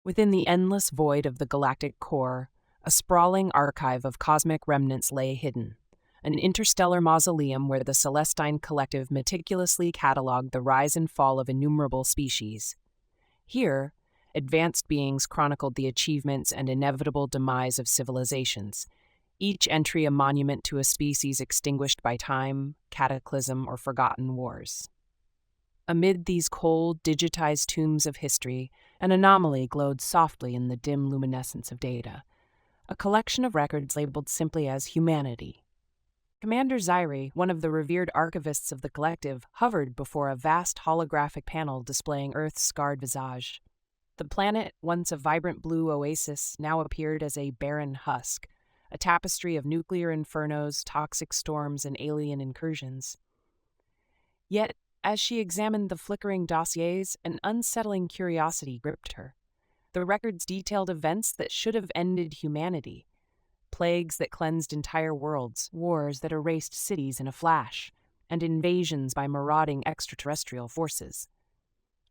Within the endless void of the galactic core, a sprawling archive of cosmic remnants lay hidden, an interstellar mausoleum where the Celestine Collective meticulously catalogued the rise and fall of innumerable species. Here, advanced beings chronicled the achievements and inevitable demise of civilizations, each entry a monument to a species extinguished by time, cataclysm, or forgotten wars. Amid these cold, digitized tombs of history, an anomaly glowed softly in the dim luminescence of data, a collection of records labeled simply as humanity. Commander Zyri, one of the revered archivists of the collective, hovered before a vast holographic panel displaying Earth's scarred visage. The planet, once a vibrant blue oasis, now appeared as a barren husk, a tapestry of nuclear infernos, toxic storms, and alien incursions. Yet, as she examined the flickering dossiers, an unsettling curiosity gripped her. The records detailed events that should have ended humanity. Plagues that cleansed entire worlds, wars that erased cities in a flash, and invasions by marauding extraterrestrial forces.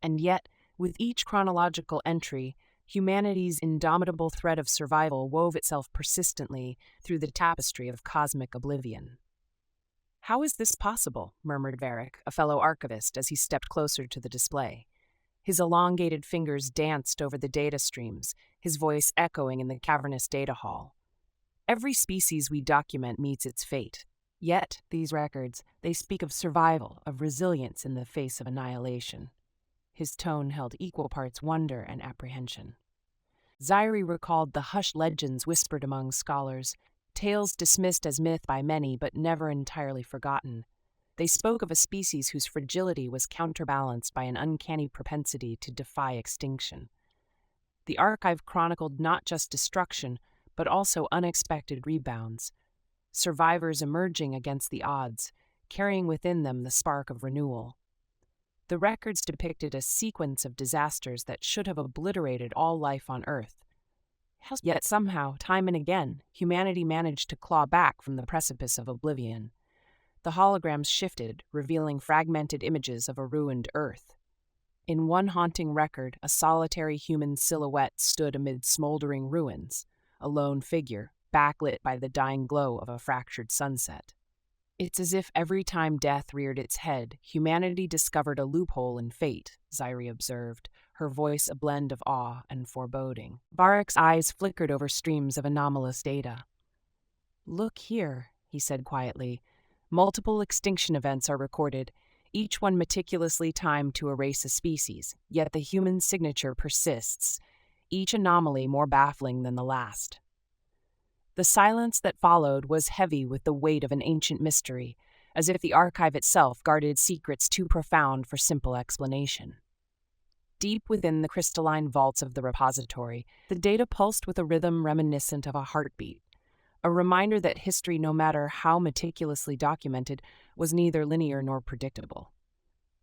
And yet, with each chronological entry, humanity's indomitable thread of survival wove itself persistently through the tapestry of cosmic oblivion. "How is this possible?" murmured Varric, a fellow archivist, as he stepped closer to the display. His elongated fingers danced over the data streams, his voice echoing in the cavernous data hall. "Every species we document meets its fate. Yet, these records, they speak of survival, of resilience in the face of annihilation." His tone held equal parts wonder and apprehension. Zyri recalled the hushed legends whispered among scholars, tales dismissed as myth by many but never entirely forgotten. They spoke of a species whose fragility was counterbalanced by an uncanny propensity to defy extinction. The archive chronicled not just destruction, but also unexpected rebounds, survivors emerging against the odds, carrying within them the spark of renewal. The records depicted a sequence of disasters that should have obliterated all life on Earth. Yet somehow, time and again, humanity managed to claw back from the precipice of oblivion. The holograms shifted, revealing fragmented images of a ruined Earth. In one haunting record, a solitary human silhouette stood amid smoldering ruins, a lone figure, backlit by the dying glow of a fractured sunset. "It's as if every time death reared its head, humanity discovered a loophole in fate," Zyri observed, her voice a blend of awe and foreboding. Varric's eyes flickered over streams of anomalous data. "Look here," he said quietly. "Multiple extinction events are recorded, each one meticulously timed to erase a species, yet the human signature persists, each anomaly more baffling than the last." The silence that followed was heavy with the weight of an ancient mystery, as if the archive itself guarded secrets too profound for simple explanation. Deep within the crystalline vaults of the repository, the data pulsed with a rhythm reminiscent of a heartbeat, a reminder that history, no matter how meticulously documented, was neither linear nor predictable.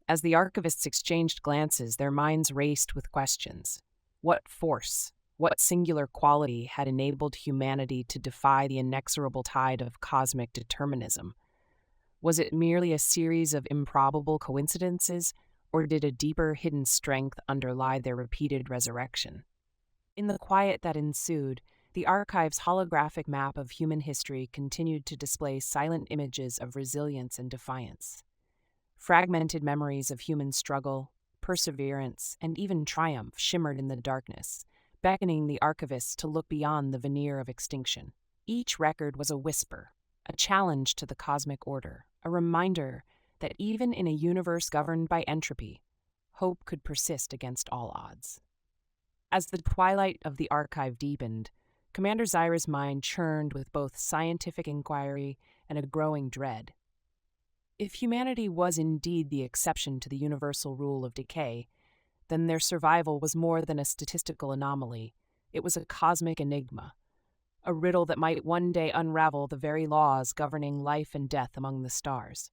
As the archivists exchanged glances, their minds raced with questions. What force, what singular quality had enabled humanity to defy the inexorable tide of cosmic determinism? Was it merely a series of improbable coincidences, or did a deeper hidden strength underlie their repeated resurrection? In the quiet that ensued, the archive's holographic map of human history continued to display silent images of resilience and defiance. Fragmented memories of human struggle, perseverance, and even triumph shimmered in the darkness, beckoning the archivists to look beyond the veneer of extinction. Each record was a whisper, a challenge to the cosmic order, a reminder that even in a universe governed by entropy, hope could persist against all odds. As the twilight of the archive deepened, Commander Zyra's mind churned with both scientific inquiry and a growing dread. If humanity was indeed the exception to the universal rule of decay, then their survival was more than a statistical anomaly. It was a cosmic enigma, a riddle that might one day unravel the very laws governing life and death among the stars.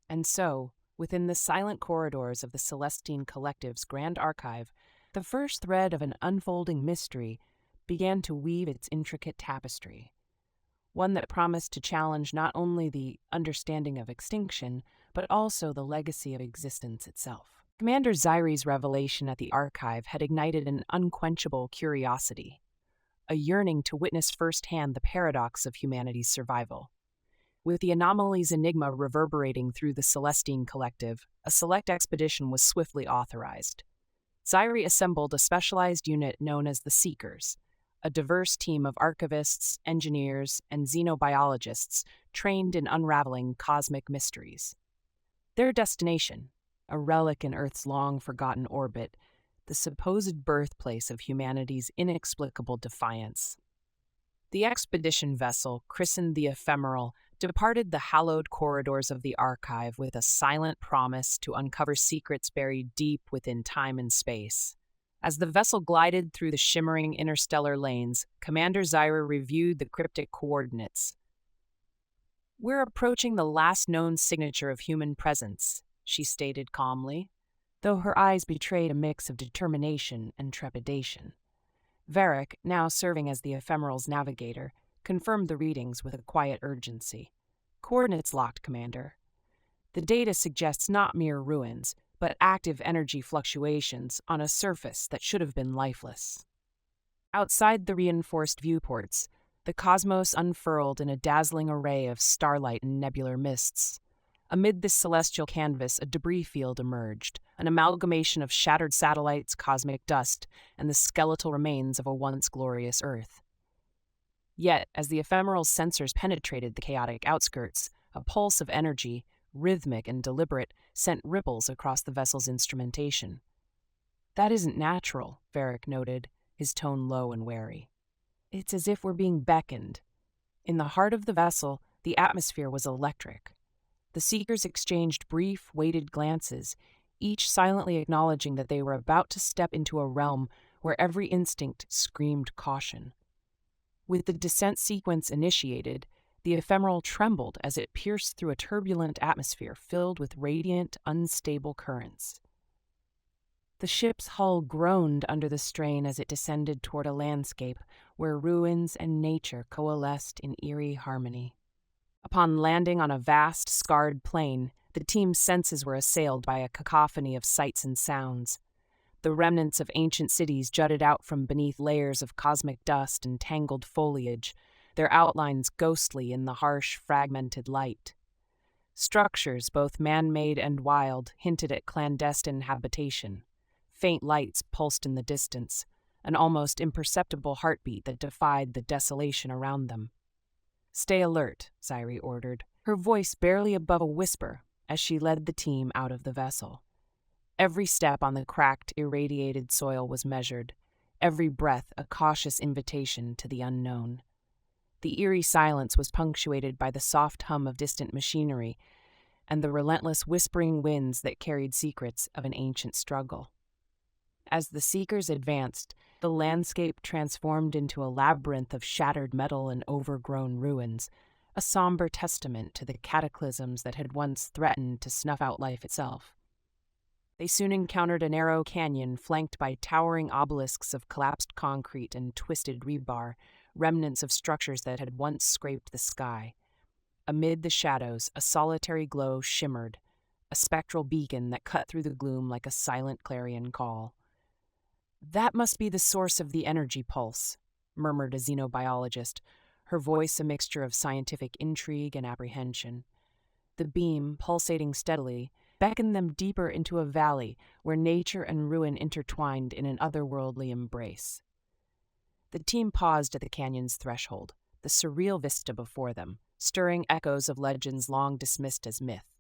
And so, within the silent corridors of the Celestine Collective's grand archive, the first thread of an unfolding mystery began to weave its intricate tapestry, one that promised to challenge not only the understanding of extinction, but also the legacy of existence itself. Commander Zyrie's revelation at the archive had ignited an unquenchable curiosity, a yearning to witness firsthand the paradox of humanity's survival. With the anomaly's enigma reverberating through the Celestine Collective, a select expedition was swiftly authorized. Zyrie assembled a specialized unit known as the Seekers, a diverse team of archivists, engineers, and xenobiologists trained in unraveling cosmic mysteries. Their destination, a relic in Earth's long-forgotten orbit, the supposed birthplace of humanity's inexplicable defiance. The expedition vessel, christened the Ephemeral, departed the hallowed corridors of the archive with a silent promise to uncover secrets buried deep within time and space. As the vessel glided through the shimmering interstellar lanes, Commander Zyra reviewed the cryptic coordinates. "We're approaching the last known signature of human presence," she stated calmly, though her eyes betrayed a mix of determination and trepidation. Varric, now serving as the Ephemeral's navigator, confirmed the readings with a quiet urgency. "Coordinates locked, Commander. The data suggests not mere ruins, but active energy fluctuations on a surface that should have been lifeless." Outside the reinforced viewports, the cosmos unfurled in a dazzling array of starlight and nebular mists. Amid this celestial canvas, a debris field emerged, an amalgamation of shattered satellites, cosmic dust, and the skeletal remains of a once glorious Earth. Yet, as the Ephemeral's sensors penetrated the chaotic outskirts, a pulse of energy, rhythmic and deliberate, sent ripples across the vessel's instrumentation. "That isn't natural," Varric noted, his tone low and wary. "It's as if we're being beckoned." In the heart of the vessel, the atmosphere was electric. The Seekers exchanged brief, weighted glances, each silently acknowledging that they were about to step into a realm where every instinct screamed caution. With the descent sequence initiated, the Ephemeral trembled as it pierced through a turbulent atmosphere filled with radiant, unstable currents. The ship's hull groaned under the strain as it descended toward a landscape where ruins and nature coalesced in eerie harmony. Upon landing on a vast, scarred plain, the team's senses were assailed by a cacophony of sights and sounds. The remnants of ancient cities jutted out from beneath layers of cosmic dust and tangled foliage, their outlines ghostly in the harsh, fragmented light. Structures, both man-made and wild, hinted at clandestine habitation. Faint lights pulsed in the distance, an almost imperceptible heartbeat that defied the desolation around them. "Stay alert," Zyrie ordered, her voice barely above a whisper as she led the team out of the vessel. Every step on the cracked, irradiated soil was measured, every breath a cautious invitation to the unknown. The eerie silence was punctuated by the soft hum of distant machinery and the relentless whispering winds that carried secrets of an ancient struggle. As the Seekers advanced, the landscape transformed into a labyrinth of shattered metal and overgrown ruins, a somber testament to the cataclysms that had once threatened to snuff out life itself. They soon encountered a narrow canyon flanked by towering obelisks of collapsed concrete and twisted rebar, remnants of structures that had once scraped the sky. Amid the shadows, a solitary glow shimmered, a spectral beacon that cut through the gloom like a silent clarion call. "That must be the source of the energy pulse," murmured a xenobiologist, her voice a mixture of scientific intrigue and apprehension. The beam, pulsating steadily, beckoned them deeper into a valley where nature and ruin intertwined in an otherworldly embrace. The team paused at the canyon's threshold, the surreal vista before them, stirring echoes of legends long dismissed as myth.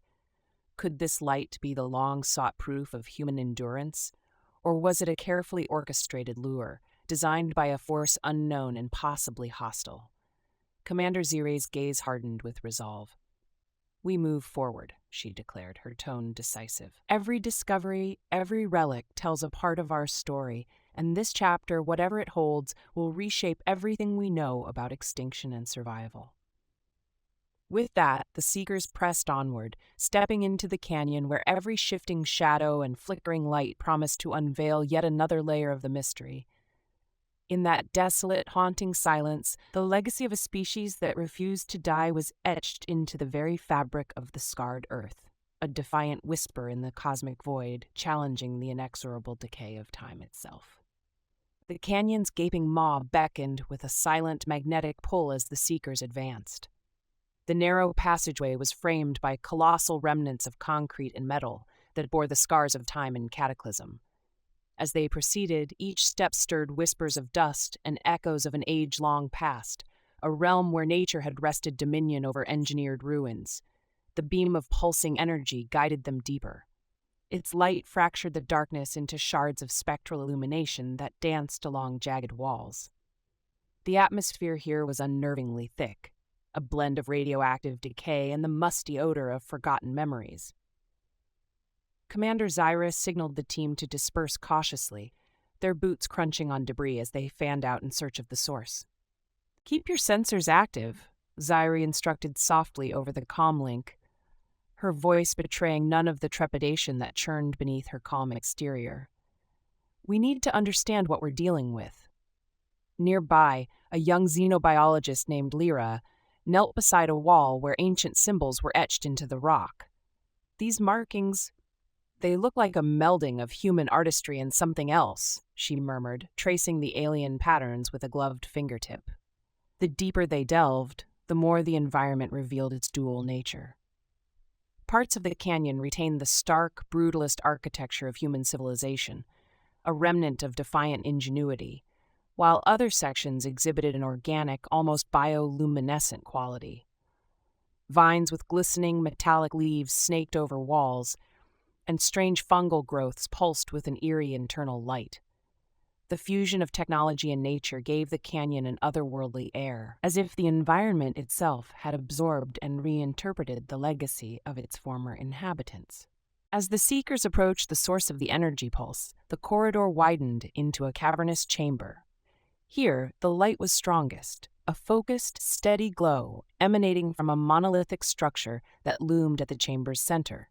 Could this light be the long-sought proof of human endurance? Or was it a carefully orchestrated lure, designed by a force unknown and possibly hostile? Commander Zyrie's gaze hardened with resolve. "We move forward," she declared, her tone decisive. "Every discovery, every relic tells a part of our story, and this chapter, whatever it holds, will reshape everything we know about extinction and survival." With that, the Seekers pressed onward, stepping into the canyon where every shifting shadow and flickering light promised to unveil yet another layer of the mystery. In that desolate, haunting silence, the legacy of a species that refused to die was etched into the very fabric of the scarred earth. a defiant whisper in the cosmic void, challenging the inexorable decay of time itself. The canyon's gaping maw beckoned with a silent magnetic pull as the seekers advanced. The narrow passageway was framed by colossal remnants of concrete and metal that bore the scars of time and cataclysm. As they proceeded, each step stirred whispers of dust and echoes of an age-long past, a realm where nature had wrested dominion over engineered ruins. The beam of pulsing energy guided them deeper. Its light fractured the darkness into shards of spectral illumination that danced along jagged walls. The atmosphere here was unnervingly thick, a blend of radioactive decay and the musty odor of forgotten memories. Commander Zyra signaled the team to disperse cautiously, their boots crunching on debris as they fanned out in search of the source. "Keep your sensors active," Zyra instructed softly over the comlink, her voice betraying none of the trepidation that churned beneath her calm exterior. "We need to understand what we're dealing with." Nearby, a young xenobiologist named Lyra knelt beside a wall where ancient symbols were etched into the rock. "These markings, they look like a melding of human artistry and something else," she murmured, tracing the alien patterns with a gloved fingertip. The deeper they delved, the more the environment revealed its dual nature. Parts of the canyon retained the stark, brutalist architecture of human civilization, a remnant of defiant ingenuity, while other sections exhibited an organic, almost bioluminescent quality. Vines with glistening, metallic leaves snaked over walls, and strange fungal growths pulsed with an eerie internal light. The fusion of technology and nature gave the canyon an otherworldly air, as if the environment itself had absorbed and reinterpreted the legacy of its former inhabitants. As the seekers approached the source of the energy pulse, the corridor widened into a cavernous chamber. Here, the light was strongest, a focused, steady glow emanating from a monolithic structure that loomed at the chamber's center.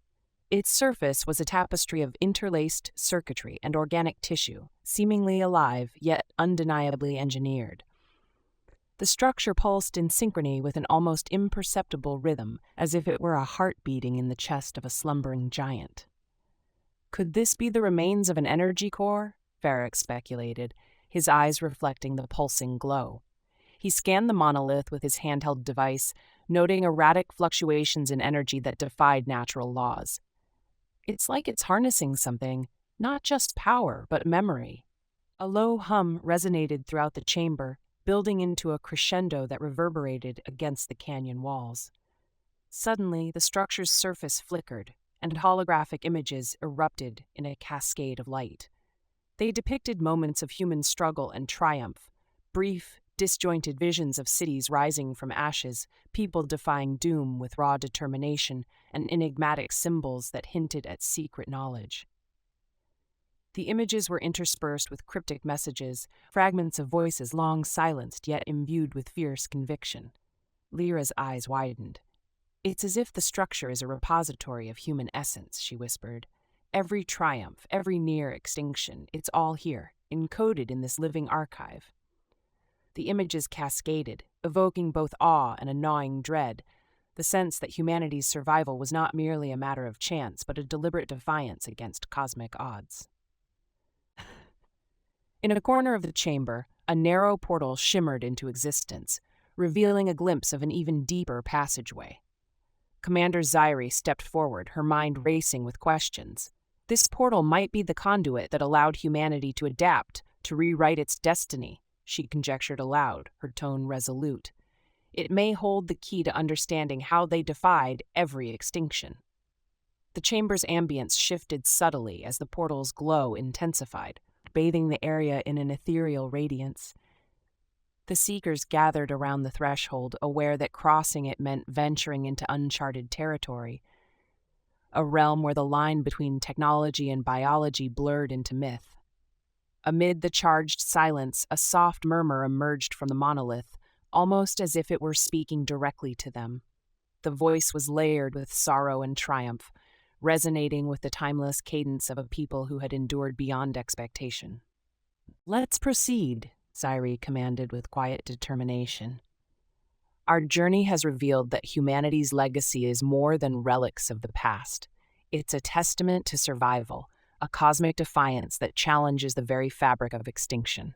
Its surface was a tapestry of interlaced circuitry and organic tissue, seemingly alive, yet undeniably engineered. The structure pulsed in synchrony with an almost imperceptible rhythm, as if it were a heart beating in the chest of a slumbering giant. Could this be the remains of an energy core? Varric speculated, his eyes reflecting the pulsing glow. He scanned the monolith with his handheld device, noting erratic fluctuations in energy that defied natural laws. "It's like it's harnessing something, not just power, but memory." A low hum resonated throughout the chamber, building into a crescendo that reverberated against the canyon walls. Suddenly, the structure's surface flickered, and holographic images erupted in a cascade of light. They depicted moments of human struggle and triumph, brief, disjointed visions of cities rising from ashes, people defying doom with raw determination, and enigmatic symbols that hinted at secret knowledge. The images were interspersed with cryptic messages, fragments of voices long silenced yet imbued with fierce conviction. Lyra's eyes widened. "It's as if the structure is a repository of human essence," she whispered. "Every triumph, every near extinction, it's all here, encoded in this living archive." The images cascaded, evoking both awe and a gnawing dread, the sense that humanity's survival was not merely a matter of chance, but a deliberate defiance against cosmic odds. In a corner of the chamber, a narrow portal shimmered into existence, revealing a glimpse of an even deeper passageway. Commander Zyri stepped forward, her mind racing with questions. This portal might be the conduit that allowed humanity to adapt, to rewrite its destiny, she conjectured aloud, her tone resolute. It may hold the key to understanding how they defied every extinction. The chamber's ambience shifted subtly as the portal's glow intensified, bathing the area in an ethereal radiance. The seekers gathered around the threshold, aware that crossing it meant venturing into uncharted territory, a realm where the line between technology and biology blurred into myth. Amid the charged silence, a soft murmur emerged from the monolith, almost as if it were speaking directly to them. The voice was layered with sorrow and triumph, resonating with the timeless cadence of a people who had endured beyond expectation. "Let's proceed," Zyri commanded with quiet determination. "Our journey has revealed that humanity's legacy is more than relics of the past. It's a testament to survival, a cosmic defiance that challenges the very fabric of extinction.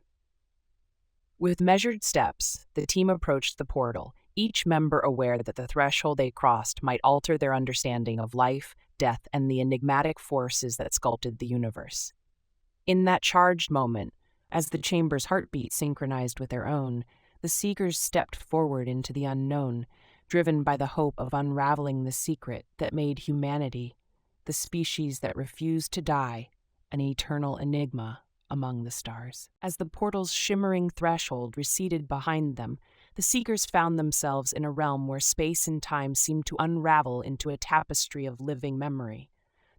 With measured steps, the team approached the portal, each member aware that the threshold they crossed might alter their understanding of life, death, and the enigmatic forces that sculpted the universe. In that charged moment, as the chamber's heartbeat synchronized with their own, the seekers stepped forward into the unknown, driven by the hope of unraveling the secret that made humanity, the species that refused to die, an eternal enigma among the stars. As the portal's shimmering threshold receded behind them, the seekers found themselves in a realm where space and time seemed to unravel into a tapestry of living memory.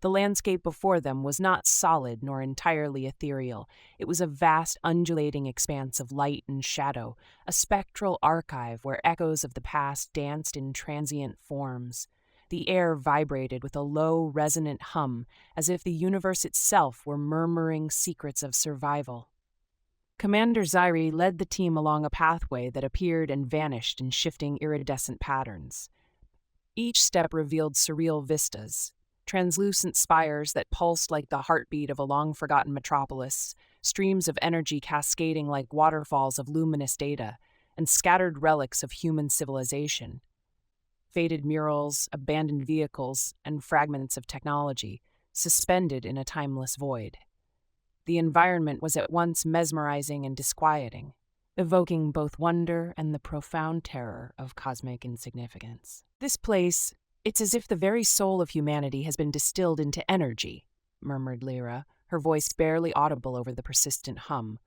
The landscape before them was not solid nor entirely ethereal. It was a vast, undulating expanse of light and shadow, a spectral archive where echoes of the past danced in transient forms. The air vibrated with a low, resonant hum, as if the universe itself were murmuring secrets of survival. Commander Zairi led the team along a pathway that appeared and vanished in shifting iridescent patterns. Each step revealed surreal vistas, translucent spires that pulsed like the heartbeat of a long-forgotten metropolis, streams of energy cascading like waterfalls of luminous data, and scattered relics of human civilization. Faded murals, abandoned vehicles, and fragments of technology, suspended in a timeless void. The environment was at once mesmerizing and disquieting, evoking both wonder and the profound terror of cosmic insignificance. This place, it's as if the very soul of humanity has been distilled into energy, murmured Lyra, her voice barely audible over the persistent hum.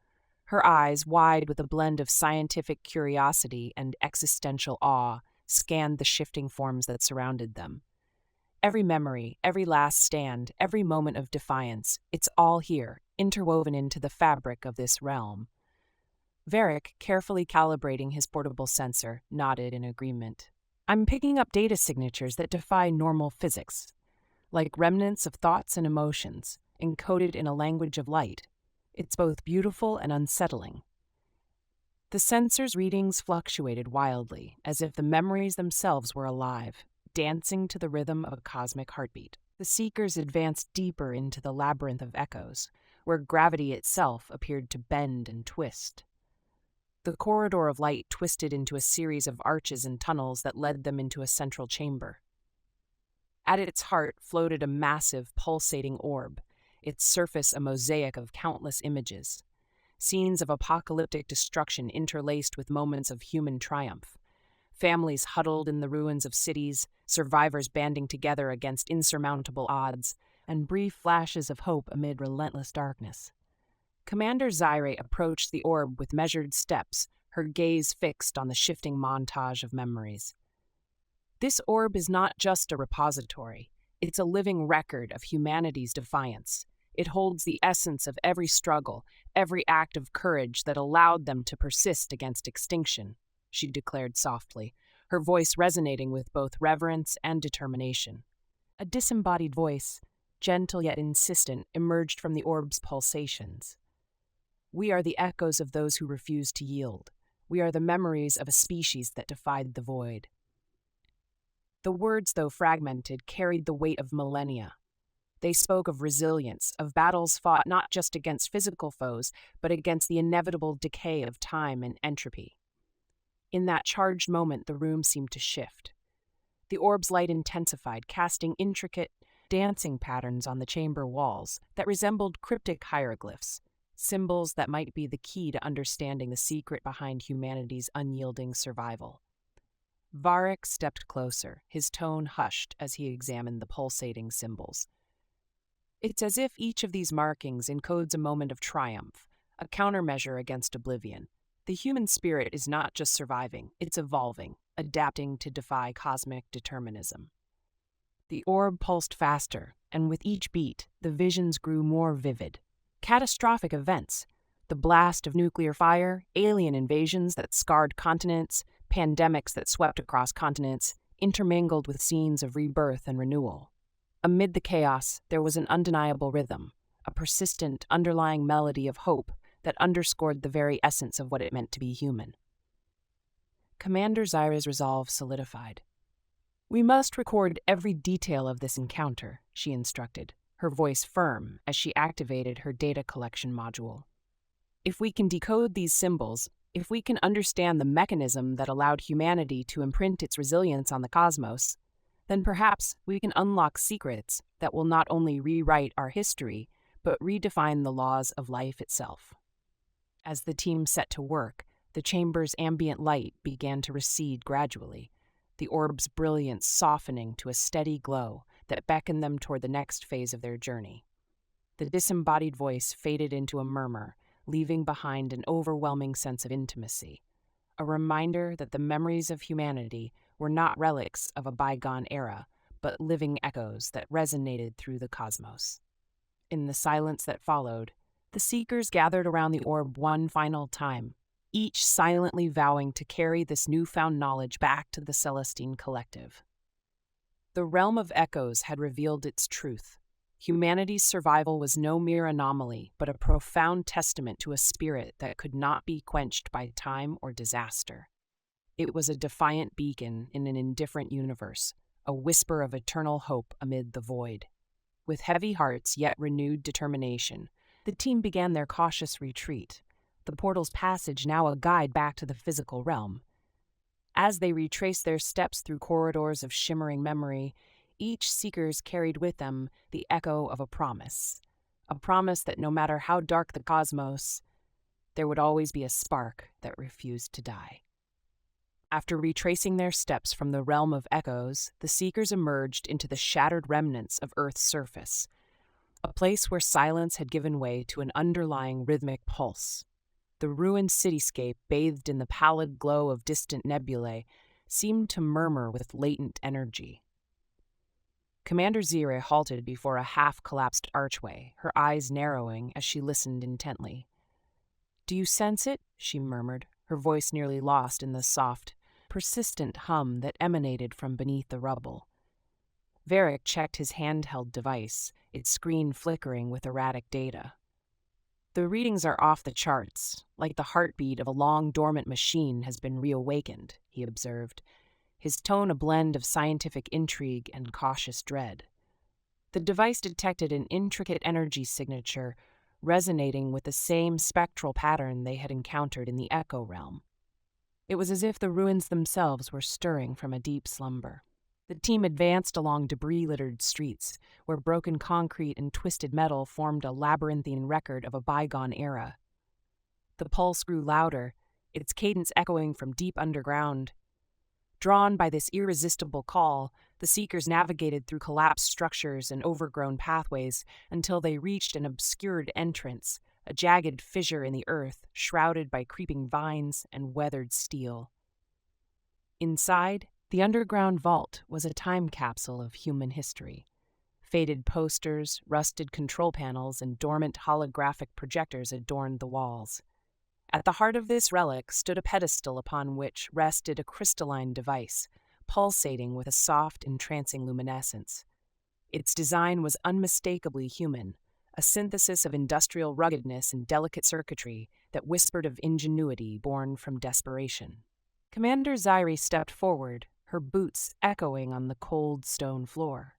Her eyes, wide with a blend of scientific curiosity and existential awe, scanned the shifting forms that surrounded them. Every memory, every last stand, every moment of defiance, it's all here, interwoven into the fabric of this realm. Varric, carefully calibrating his portable sensor, nodded in agreement. I'm picking up data signatures that defy normal physics, like remnants of thoughts and emotions, encoded in a language of light. It's both beautiful and unsettling. The sensor's readings fluctuated wildly, as if the memories themselves were alive, dancing to the rhythm of a cosmic heartbeat. The seekers advanced deeper into the labyrinth of echoes, where gravity itself appeared to bend and twist. The corridor of light twisted into a series of arches and tunnels that led them into a central chamber. At its heart floated a massive, pulsating orb, its surface a mosaic of countless images. Scenes of apocalyptic destruction interlaced with moments of human triumph. Families huddled in the ruins of cities, survivors banding together against insurmountable odds, and brief flashes of hope amid relentless darkness. Commander Zaire approached the orb with measured steps, her gaze fixed on the shifting montage of memories. This orb is not just a repository. It's a living record of humanity's defiance. It holds the essence of every struggle, every act of courage that allowed them to persist against extinction, she declared softly, her voice resonating with both reverence and determination. A disembodied voice, gentle yet insistent, emerged from the orb's pulsations. We are the echoes of those who refused to yield. We are the memories of a species that defied the void. The words, though fragmented, carried the weight of millennia. They spoke of resilience, of battles fought not just against physical foes, but against the inevitable decay of time and entropy. In that charged moment, the room seemed to shift. The orb's light intensified, casting intricate, dancing patterns on the chamber walls that resembled cryptic hieroglyphs, symbols that might be the key to understanding the secret behind humanity's unyielding survival. Varric stepped closer, his tone hushed as he examined the pulsating symbols. It's as if each of these markings encodes a moment of triumph, a countermeasure against oblivion. The human spirit is not just surviving, it's evolving, adapting to defy cosmic determinism. The orb pulsed faster, and with each beat, the visions grew more vivid. Catastrophic events, the blast of nuclear fire, alien invasions that scarred continents, pandemics that swept across continents, intermingled with scenes of rebirth and renewal. Amid the chaos, there was an undeniable rhythm, a persistent, underlying melody of hope that underscored the very essence of what it meant to be human. Commander Zaire's resolve solidified. We must record every detail of this encounter, she instructed, her voice firm as she activated her data collection module. If we can decode these symbols, if we can understand the mechanism that allowed humanity to imprint its resilience on the cosmos, then perhaps we can unlock secrets that will not only rewrite our history, but redefine the laws of life itself. As the team set to work, the chamber's ambient light began to recede gradually, the orb's brilliance softening to a steady glow that beckoned them toward the next phase of their journey. The disembodied voice faded into a murmur, leaving behind an overwhelming sense of intimacy, a reminder that the memories of humanity were not relics of a bygone era, but living echoes that resonated through the cosmos. In the silence that followed, the Seekers gathered around the orb one final time, each silently vowing to carry this newfound knowledge back to the Celestine Collective. The realm of echoes had revealed its truth. Humanity's survival was no mere anomaly, but a profound testament to a spirit that could not be quenched by time or disaster. It was a defiant beacon in an indifferent universe, a whisper of eternal hope amid the void. With heavy hearts yet renewed determination, the team began their cautious retreat, the portal's passage now a guide back to the physical realm. As they retraced their steps through corridors of shimmering memory, each seekers carried with them the echo of a promise that no matter how dark the cosmos, there would always be a spark that refused to die. After retracing their steps from the realm of echoes, the seekers emerged into the shattered remnants of Earth's surface, a place where silence had given way to an underlying rhythmic pulse. The ruined cityscape, bathed in the pallid glow of distant nebulae, seemed to murmur with latent energy. Commander Zira halted before a half-collapsed archway, her eyes narrowing as she listened intently. "Do you sense it?" she murmured, her voice nearly lost in the soft, persistent hum that emanated from beneath the rubble. Varric checked his handheld device, its screen flickering with erratic data. "The readings are off the charts, like the heartbeat of a long-dormant machine has been reawakened," he observed, his tone a blend of scientific intrigue and cautious dread. The device detected an intricate energy signature resonating with the same spectral pattern they had encountered in the Echo Realm. It was as if the ruins themselves were stirring from a deep slumber. The team advanced along debris-littered streets, where broken concrete and twisted metal formed a labyrinthine record of a bygone era. The pulse grew louder, its cadence echoing from deep underground. Drawn by this irresistible call, the Seekers navigated through collapsed structures and overgrown pathways until they reached an obscured entrance, a jagged fissure in the earth shrouded by creeping vines and weathered steel. Inside, the underground vault was a time capsule of human history. Faded posters, rusted control panels, and dormant holographic projectors adorned the walls. At the heart of this relic stood a pedestal upon which rested a crystalline device, pulsating with a soft, entrancing luminescence. Its design was unmistakably human, a synthesis of industrial ruggedness and delicate circuitry that whispered of ingenuity born from desperation. Commander Zyri stepped forward, her boots echoing on the cold stone floor.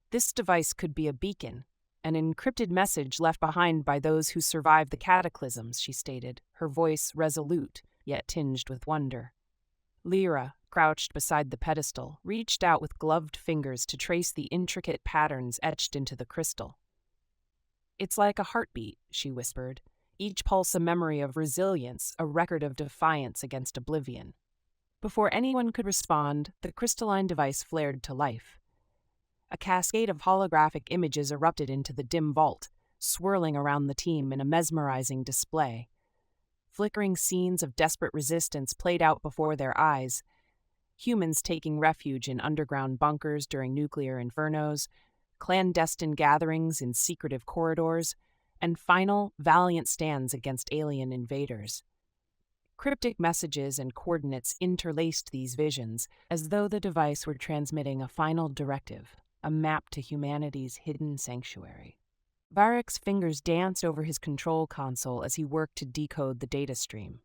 This device could be a beacon, an encrypted message left behind by those who survived the cataclysms, she stated, her voice resolute, yet tinged with wonder. Lyra, crouched beside the pedestal, reached out with gloved fingers to trace the intricate patterns etched into the crystal. "It's like a heartbeat," she whispered, each pulse a memory of resilience, a record of defiance against oblivion. Before anyone could respond, the crystalline device flared to life. A cascade of holographic images erupted into the dim vault, swirling around the team in a mesmerizing display. Flickering scenes of desperate resistance played out before their eyes. Humans taking refuge in underground bunkers during nuclear infernos, clandestine gatherings in secretive corridors, and final, valiant stands against alien invaders. Cryptic messages and coordinates interlaced these visions, as though the device were transmitting a final directive, a map to humanity's hidden sanctuary. Varric's fingers danced over his control console as he worked to decode the data stream.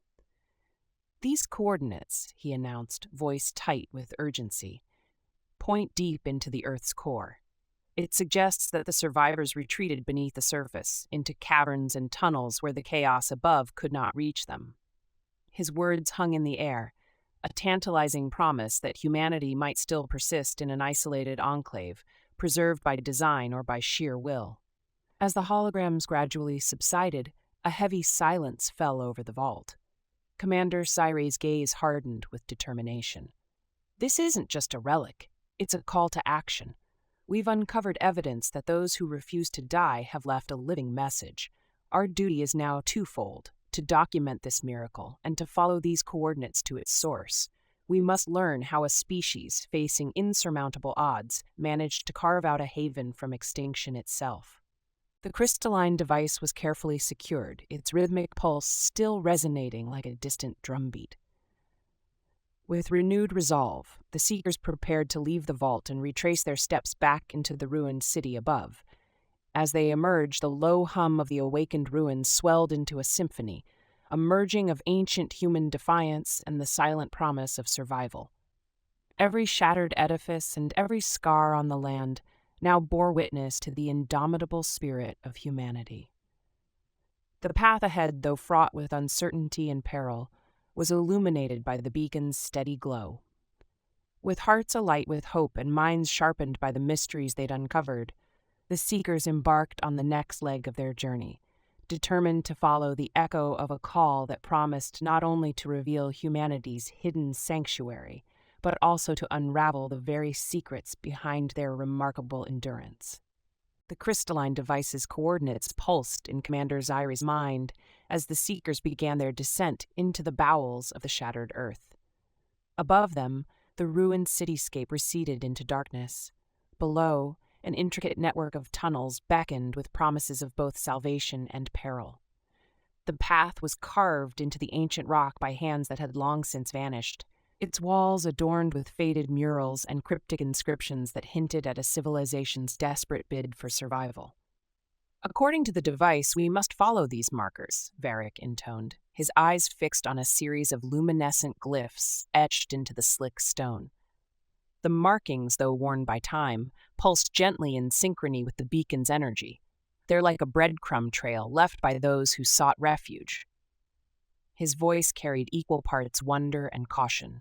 "These coordinates," he announced, voice tight with urgency, point deep into the Earth's core. It suggests that the survivors retreated beneath the surface, into caverns and tunnels where the chaos above could not reach them. His words hung in the air, a tantalizing promise that humanity might still persist in an isolated enclave, preserved by design or by sheer will. As the holograms gradually subsided, a heavy silence fell over the vault. Commander Cyre's gaze hardened with determination. This isn't just a relic, it's a call to action. We've uncovered evidence that those who refuse to die have left a living message. Our duty is now twofold: to document this miracle and to follow these coordinates to its source. We must learn how a species facing insurmountable odds managed to carve out a haven from extinction itself. The crystalline device was carefully secured, its rhythmic pulse still resonating like a distant drumbeat. With renewed resolve, the Seekers prepared to leave the vault and retrace their steps back into the ruined city above. As they emerged, the low hum of the awakened ruins swelled into a symphony, a merging of ancient human defiance and the silent promise of survival. Every shattered edifice and every scar on the land now bore witness to the indomitable spirit of humanity. The path ahead, though fraught with uncertainty and peril, was illuminated by the beacon's steady glow. With hearts alight with hope and minds sharpened by the mysteries they'd uncovered, the Seekers embarked on the next leg of their journey, determined to follow the echo of a call that promised not only to reveal humanity's hidden sanctuary, but also to unravel the very secrets behind their remarkable endurance. The crystalline device's coordinates pulsed in Commander Zyre's mind as the Seekers began their descent into the bowels of the shattered Earth. Above them, the ruined cityscape receded into darkness. Below, an intricate network of tunnels beckoned with promises of both salvation and peril. The path was carved into the ancient rock by hands that had long since vanished, its walls adorned with faded murals and cryptic inscriptions that hinted at a civilization's desperate bid for survival. According to the device, we must follow these markers, Varric intoned, his eyes fixed on a series of luminescent glyphs etched into the slick stone. The markings, though worn by time, pulsed gently in synchrony with the beacon's energy. They're like a breadcrumb trail left by those who sought refuge. His voice carried equal parts wonder and caution.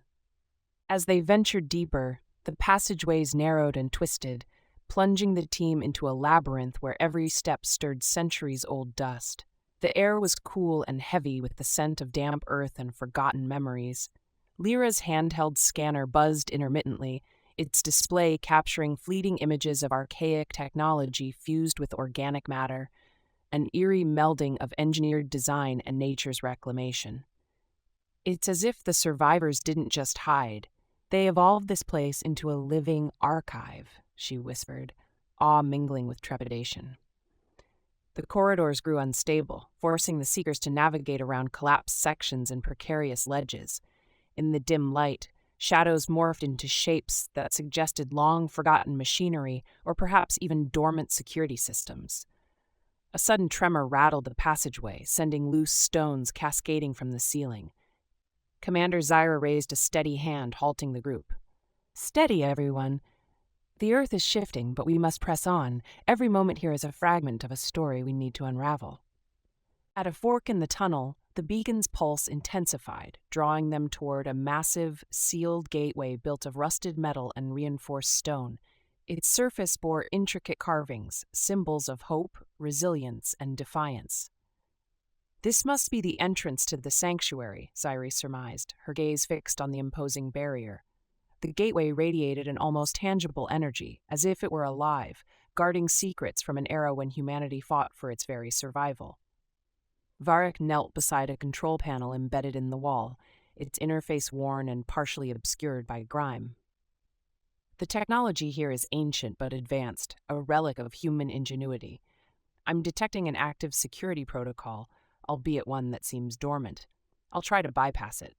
As they ventured deeper, the passageways narrowed and twisted, plunging the team into a labyrinth where every step stirred centuries-old dust. The air was cool and heavy with the scent of damp earth and forgotten memories. Lyra's handheld scanner buzzed intermittently, its display capturing fleeting images of archaic technology fused with organic matter, an eerie melding of engineered design and nature's reclamation. It's as if the survivors didn't just hide. They evolved this place into a living archive, she whispered, awe mingling with trepidation. The corridors grew unstable, forcing the Seekers to navigate around collapsed sections and precarious ledges. In the dim light, shadows morphed into shapes that suggested long-forgotten machinery or perhaps even dormant security systems. A sudden tremor rattled the passageway, sending loose stones cascading from the ceiling. Commander Zyra raised a steady hand, halting the group. "Steady, everyone. The Earth is shifting, but we must press on. Every moment here is a fragment of a story we need to unravel." At a fork in the tunnel, the beacon's pulse intensified, drawing them toward a massive, sealed gateway built of rusted metal and reinforced stone. Its surface bore intricate carvings, symbols of hope, resilience, and defiance. "This must be the entrance to the sanctuary," Zyre surmised, her gaze fixed on the imposing barrier. The gateway radiated an almost tangible energy, as if it were alive, guarding secrets from an era when humanity fought for its very survival. Varric knelt beside a control panel embedded in the wall, its interface worn and partially obscured by grime. "The technology here is ancient but advanced, a relic of human ingenuity. I'm detecting an active security protocol, albeit one that seems dormant. I'll try to bypass it."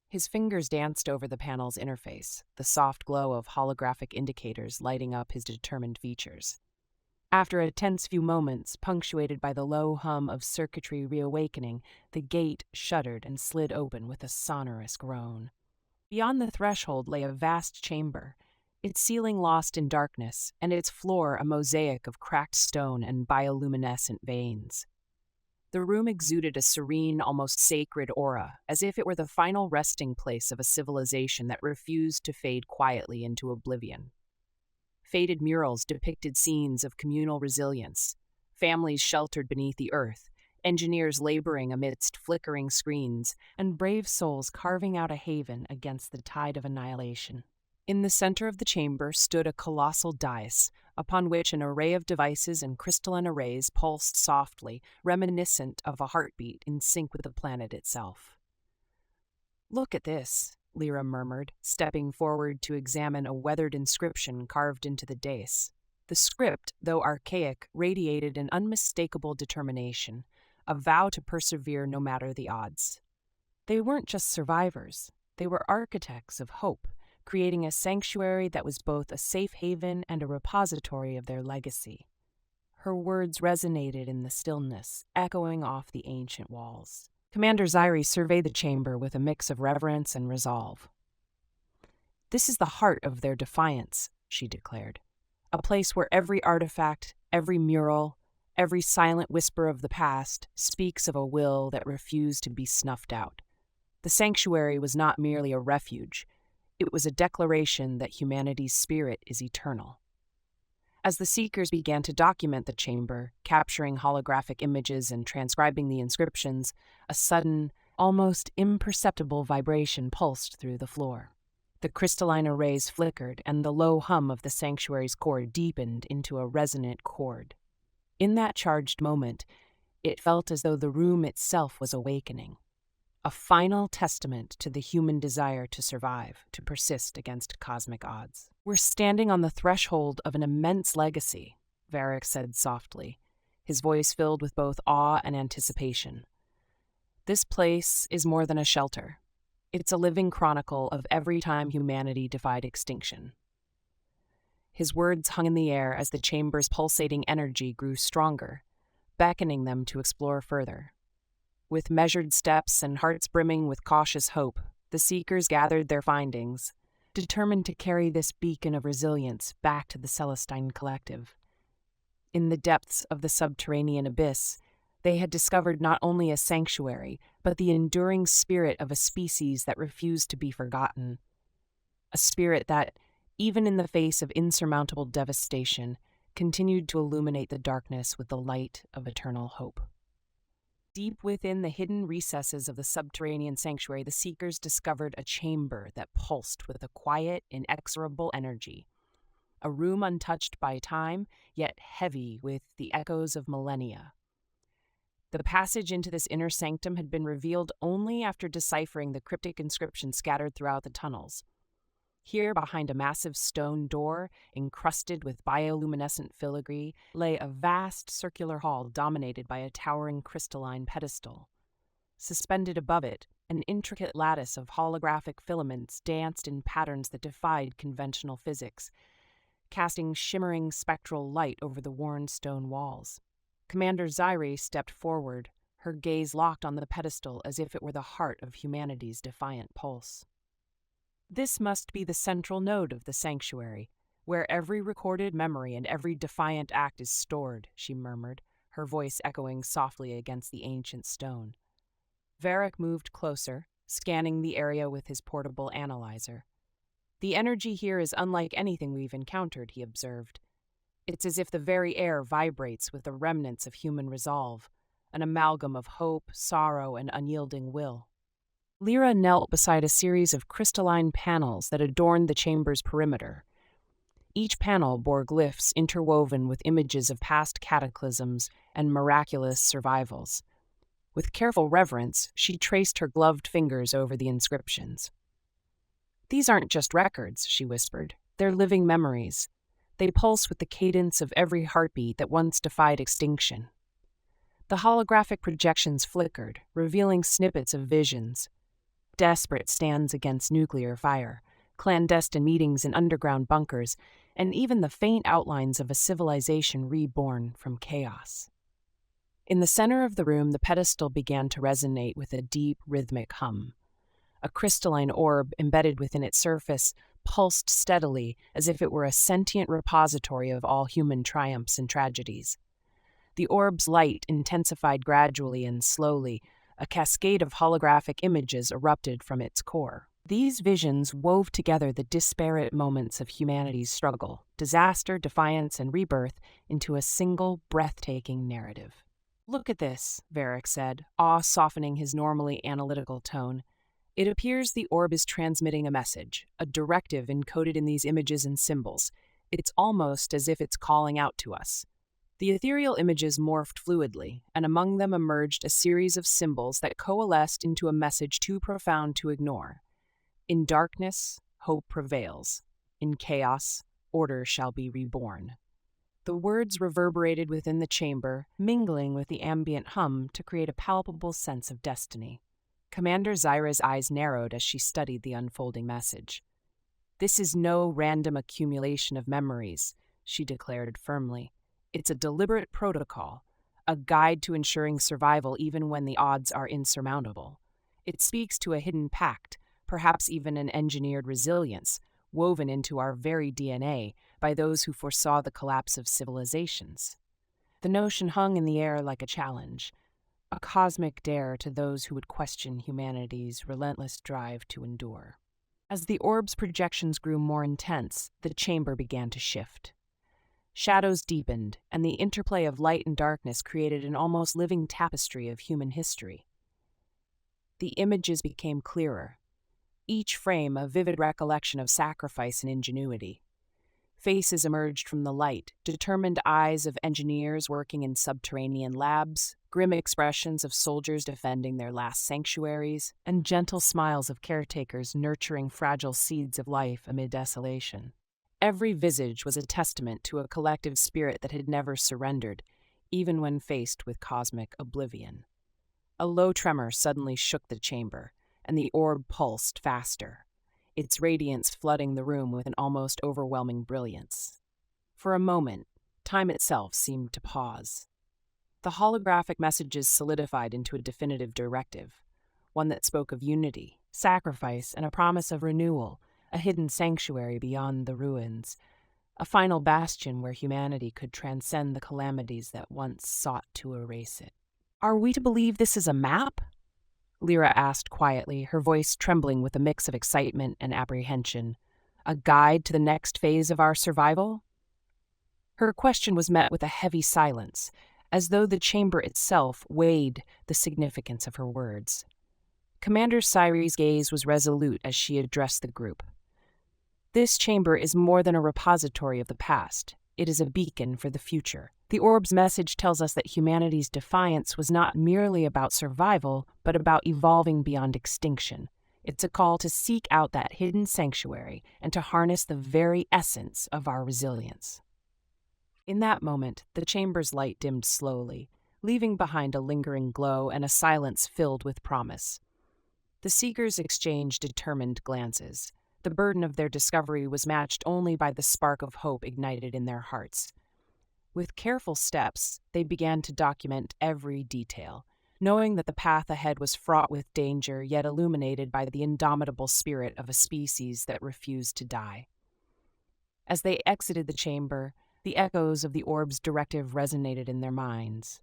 His fingers danced over the panel's interface, the soft glow of holographic indicators lighting up his determined features. After a tense few moments, punctuated by the low hum of circuitry reawakening, the gate shuddered and slid open with a sonorous groan. Beyond the threshold lay a vast chamber, its ceiling lost in darkness, and its floor a mosaic of cracked stone and bioluminescent veins. The room exuded a serene, almost sacred aura, as if it were the final resting place of a civilization that refused to fade quietly into oblivion. Faded murals depicted scenes of communal resilience, families sheltered beneath the earth, engineers laboring amidst flickering screens, and brave souls carving out a haven against the tide of annihilation. In the center of the chamber stood a colossal dais, upon which an array of devices and crystalline arrays pulsed softly, reminiscent of a heartbeat in sync with the planet itself. "Look at this," Lyra murmured, stepping forward to examine a weathered inscription carved into the dais. The script, though archaic, radiated an unmistakable determination, a vow to persevere no matter the odds. They weren't just survivors, they were architects of hope, creating a sanctuary that was both a safe haven and a repository of their legacy. Her words resonated in the stillness, echoing off the ancient walls. Commander Zyri surveyed the chamber with a mix of reverence and resolve. "This is the heart of their defiance," she declared. "A place where every artifact, every mural, every silent whisper of the past speaks of a will that refused to be snuffed out. The sanctuary was not merely a refuge. It was a declaration that humanity's spirit is eternal." As the Seekers began to document the chamber, capturing holographic images and transcribing the inscriptions, a sudden, almost imperceptible vibration pulsed through the floor. The crystalline arrays flickered, and the low hum of the sanctuary's core deepened into a resonant chord. In that charged moment, it felt as though the room itself was awakening. A final testament to the human desire to survive, to persist against cosmic odds. "We're standing on the threshold of an immense legacy," Varric said softly, his voice filled with both awe and anticipation. "This place is more than a shelter. It's a living chronicle of every time humanity defied extinction." His words hung in the air as the chamber's pulsating energy grew stronger, beckoning them to explore further. With measured steps and hearts brimming with cautious hope, the Seekers gathered their findings, determined to carry this beacon of resilience back to the Celestine Collective. In the depths of the subterranean abyss, they had discovered not only a sanctuary, but the enduring spirit of a species that refused to be forgotten. A spirit that, even in the face of insurmountable devastation, continued to illuminate the darkness with the light of eternal hope. Deep within the hidden recesses of the subterranean sanctuary, the Seekers discovered a chamber that pulsed with a quiet, inexorable energy. A room untouched by time, yet heavy with the echoes of millennia. The passage into this inner sanctum had been revealed only after deciphering the cryptic inscription scattered throughout the tunnels. Here, behind a massive stone door, encrusted with bioluminescent filigree, lay a vast circular hall dominated by a towering crystalline pedestal. Suspended above it, an intricate lattice of holographic filaments danced in patterns that defied conventional physics, casting shimmering spectral light over the worn stone walls. Commander Zyri stepped forward, her gaze locked on the pedestal as if it were the heart of humanity's defiant pulse. "This must be the central node of the sanctuary, where every recorded memory and every defiant act is stored," she murmured, her voice echoing softly against the ancient stone. Varric moved closer, scanning the area with his portable analyzer. "The energy here is unlike anything we've encountered," he observed. "It's as if the very air vibrates with the remnants of human resolve, an amalgam of hope, sorrow, and unyielding will." Lyra knelt beside a series of crystalline panels that adorned the chamber's perimeter. Each panel bore glyphs interwoven with images of past cataclysms and miraculous survivals. With careful reverence, she traced her gloved fingers over the inscriptions. "These aren't just records," she whispered. "They're living memories. They pulse with the cadence of every heartbeat that once defied extinction." The holographic projections flickered, revealing snippets of visions. Desperate stands against nuclear fire, clandestine meetings in underground bunkers, and even the faint outlines of a civilization reborn from chaos. In the center of the room, the pedestal began to resonate with a deep, rhythmic hum. A crystalline orb embedded within its surface pulsed steadily as if it were a sentient repository of all human triumphs and tragedies. The orb's light intensified gradually and slowly. A cascade of holographic images erupted from its core. These visions wove together the disparate moments of humanity's struggle, disaster, defiance, and rebirth into a single, breathtaking narrative. "Look at this," Varric said, awe softening his normally analytical tone. "It appears the orb is transmitting a message, a directive encoded in these images and symbols. It's almost as if it's calling out to us." The ethereal images morphed fluidly, and among them emerged a series of symbols that coalesced into a message too profound to ignore. "In darkness, hope prevails. In chaos, order shall be reborn." The words reverberated within the chamber, mingling with the ambient hum to create a palpable sense of destiny. Commander Zyra's eyes narrowed as she studied the unfolding message. "This is no random accumulation of memories," she declared firmly. "It's a deliberate protocol, a guide to ensuring survival even when the odds are insurmountable. It speaks to a hidden pact, perhaps even an engineered resilience, woven into our very DNA by those who foresaw the collapse of civilizations." The notion hung in the air like a challenge, a cosmic dare to those who would question humanity's relentless drive to endure. As the orb's projections grew more intense, the chamber began to shift. Shadows deepened, and the interplay of light and darkness created an almost living tapestry of human history. The images became clearer, each frame a vivid recollection of sacrifice and ingenuity. Faces emerged from the light, determined eyes of engineers working in subterranean labs, grim expressions of soldiers defending their last sanctuaries, and gentle smiles of caretakers nurturing fragile seeds of life amid desolation. Every visage was a testament to a collective spirit that had never surrendered, even when faced with cosmic oblivion. A low tremor suddenly shook the chamber, and the orb pulsed faster, its radiance flooding the room with an almost overwhelming brilliance. For a moment, time itself seemed to pause. The holographic messages solidified into a definitive directive, one that spoke of unity, sacrifice, and a promise of renewal, a hidden sanctuary beyond the ruins, a final bastion where humanity could transcend the calamities that once sought to erase it. "Are we to believe this is a map?" Lyra asked quietly, her voice trembling with a mix of excitement and apprehension. "A guide to the next phase of our survival?" Her question was met with a heavy silence, as though the chamber itself weighed the significance of her words. Commander Cyri's gaze was resolute as she addressed the group. "This chamber is more than a repository of the past. It is a beacon for the future. The orb's message tells us that humanity's defiance was not merely about survival, but about evolving beyond extinction. It's a call to seek out that hidden sanctuary and to harness the very essence of our resilience." In that moment, the chamber's light dimmed slowly, leaving behind a lingering glow and a silence filled with promise. The seekers exchanged determined glances. The burden of their discovery was matched only by the spark of hope ignited in their hearts. With careful steps, they began to document every detail, knowing that the path ahead was fraught with danger, yet illuminated by the indomitable spirit of a species that refused to die. As they exited the chamber, the echoes of the orb's directive resonated in their minds,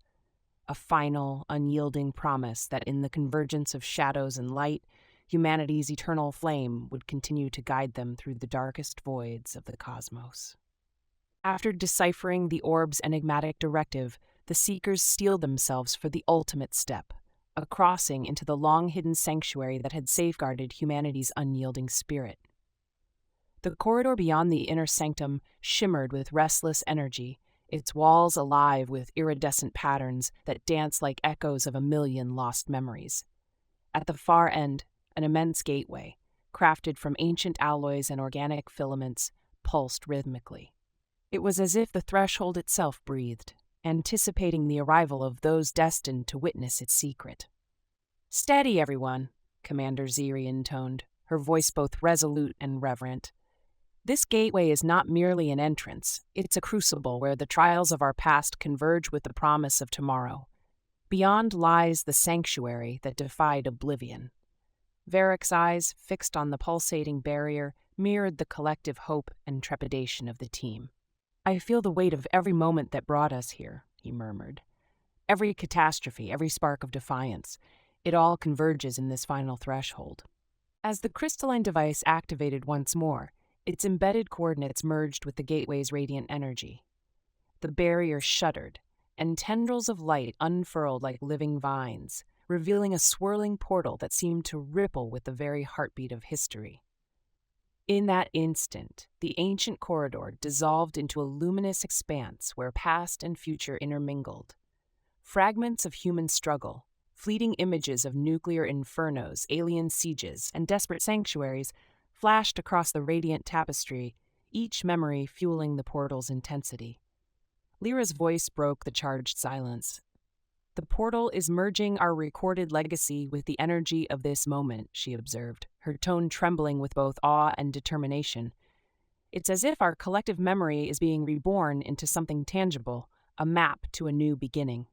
a final, unyielding promise that in the convergence of shadows and light, humanity's eternal flame would continue to guide them through the darkest voids of the cosmos. After deciphering the orb's enigmatic directive, the seekers steeled themselves for the ultimate step, a crossing into the long-hidden sanctuary that had safeguarded humanity's unyielding spirit. The corridor beyond the inner sanctum shimmered with restless energy, its walls alive with iridescent patterns that danced like echoes of a million lost memories. At the far end, an immense gateway, crafted from ancient alloys and organic filaments, pulsed rhythmically. It was as if the threshold itself breathed, anticipating the arrival of those destined to witness its secret. "Steady, everyone," Commander Ziri intoned, her voice both resolute and reverent. "This gateway is not merely an entrance, it's a crucible where the trials of our past converge with the promise of tomorrow. Beyond lies the sanctuary that defied oblivion." Varric's eyes, fixed on the pulsating barrier, mirrored the collective hope and trepidation of the team. "I feel the weight of every moment that brought us here," he murmured. "Every catastrophe, every spark of defiance, it all converges in this final threshold." As the crystalline device activated once more, its embedded coordinates merged with the gateway's radiant energy. The barrier shuddered, and tendrils of light unfurled like living vines, revealing a swirling portal that seemed to ripple with the very heartbeat of history. In that instant, the ancient corridor dissolved into a luminous expanse where past and future intermingled. Fragments of human struggle, fleeting images of nuclear infernos, alien sieges, and desperate sanctuaries flashed across the radiant tapestry, each memory fueling the portal's intensity. Lyra's voice broke the charged silence. "The portal is merging our recorded legacy with the energy of this moment," she observed, her tone trembling with both awe and determination. "It's as if our collective memory is being reborn into something tangible, a map to a new beginning."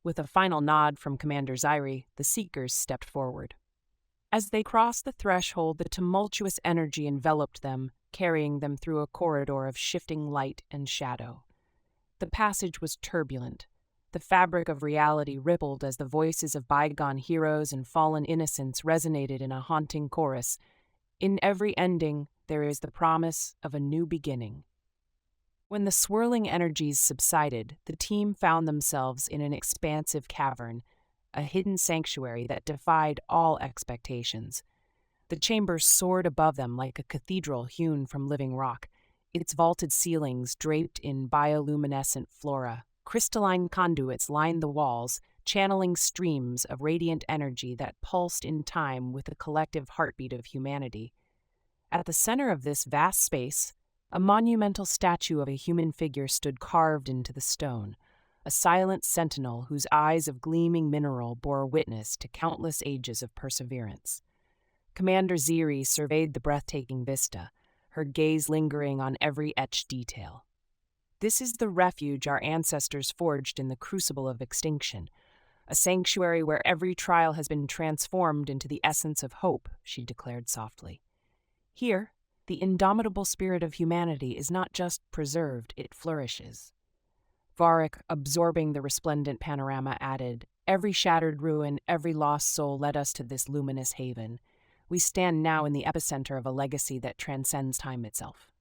With a final nod from Commander Zyri, the Seekers stepped forward. As they crossed the threshold, the tumultuous energy enveloped them, carrying them through a corridor of shifting light and shadow. The passage was turbulent. The fabric of reality rippled as the voices of bygone heroes and fallen innocents resonated in a haunting chorus. In every ending, there is the promise of a new beginning. When the swirling energies subsided, the team found themselves in an expansive cavern, a hidden sanctuary that defied all expectations. The chamber soared above them like a cathedral hewn from living rock, its vaulted ceilings draped in bioluminescent flora. Crystalline conduits lined the walls, channeling streams of radiant energy that pulsed in time with the collective heartbeat of humanity. At the center of this vast space, a monumental statue of a human figure stood carved into the stone, a silent sentinel whose eyes of gleaming mineral bore witness to countless ages of perseverance. Commander Zyri surveyed the breathtaking vista, her gaze lingering on every etched detail. "This is the refuge our ancestors forged in the crucible of extinction, a sanctuary where every trial has been transformed into the essence of hope," she declared softly. "Here, the indomitable spirit of humanity is not just preserved, it flourishes." Varric, absorbing the resplendent panorama, added, "Every shattered ruin, every lost soul led us to this luminous haven. We stand now in the epicenter of a legacy that transcends time itself."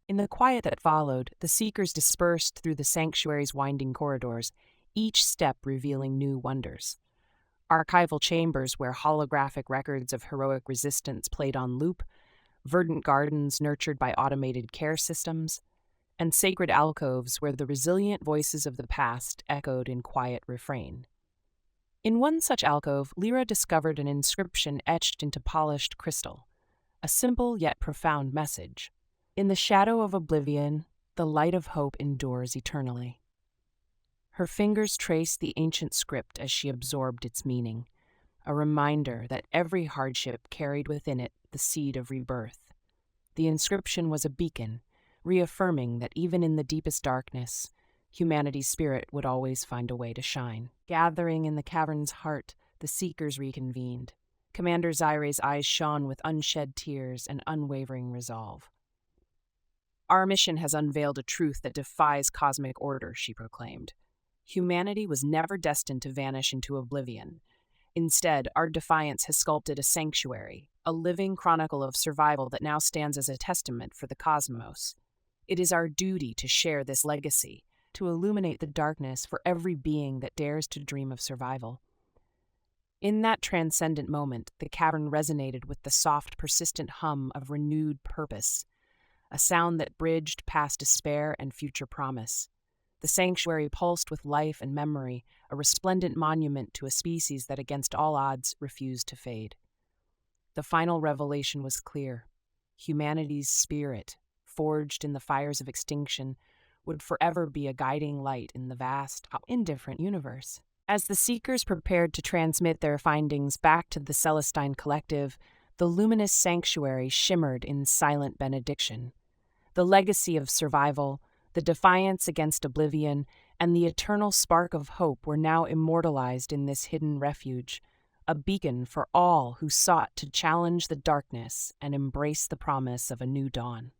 In the quiet that followed, the Seekers dispersed through the sanctuary's winding corridors, each step revealing new wonders. Archival chambers where holographic records of heroic resistance played on loop, verdant gardens nurtured by automated care systems, and sacred alcoves where the resilient voices of the past echoed in quiet refrain. In one such alcove, Lyra discovered an inscription etched into polished crystal, a simple yet profound message. "In the shadow of oblivion, the light of hope endures eternally." Her fingers traced the ancient script as she absorbed its meaning, a reminder that every hardship carried within it the seed of rebirth. The inscription was a beacon, reaffirming that even in the deepest darkness, humanity's spirit would always find a way to shine. Gathering in the cavern's heart, the Seekers reconvened. Commander Zyri's eyes shone with unshed tears and unwavering resolve. "Our mission has unveiled a truth that defies cosmic order," she proclaimed. "Humanity was never destined to vanish into oblivion. Instead, our defiance has sculpted a sanctuary, a living chronicle of survival that now stands as a testament for the cosmos. It is our duty to share this legacy, to illuminate the darkness for every being that dares to dream of survival." In that transcendent moment, the cavern resonated with the soft, persistent hum of renewed purpose, a sound that bridged past despair and future promise. The sanctuary pulsed with life and memory, a resplendent monument to a species that, against all odds, refused to fade. The final revelation was clear. Humanity's spirit, forged in the fires of extinction, would forever be a guiding light in the vast, indifferent universe. As the Seekers prepared to transmit their findings back to the Celestine Collective, the luminous sanctuary shimmered in silent benediction. The legacy of survival, the defiance against oblivion, and the eternal spark of hope were now immortalized in this hidden refuge, a beacon for all who sought to challenge the darkness and embrace the promise of a new dawn.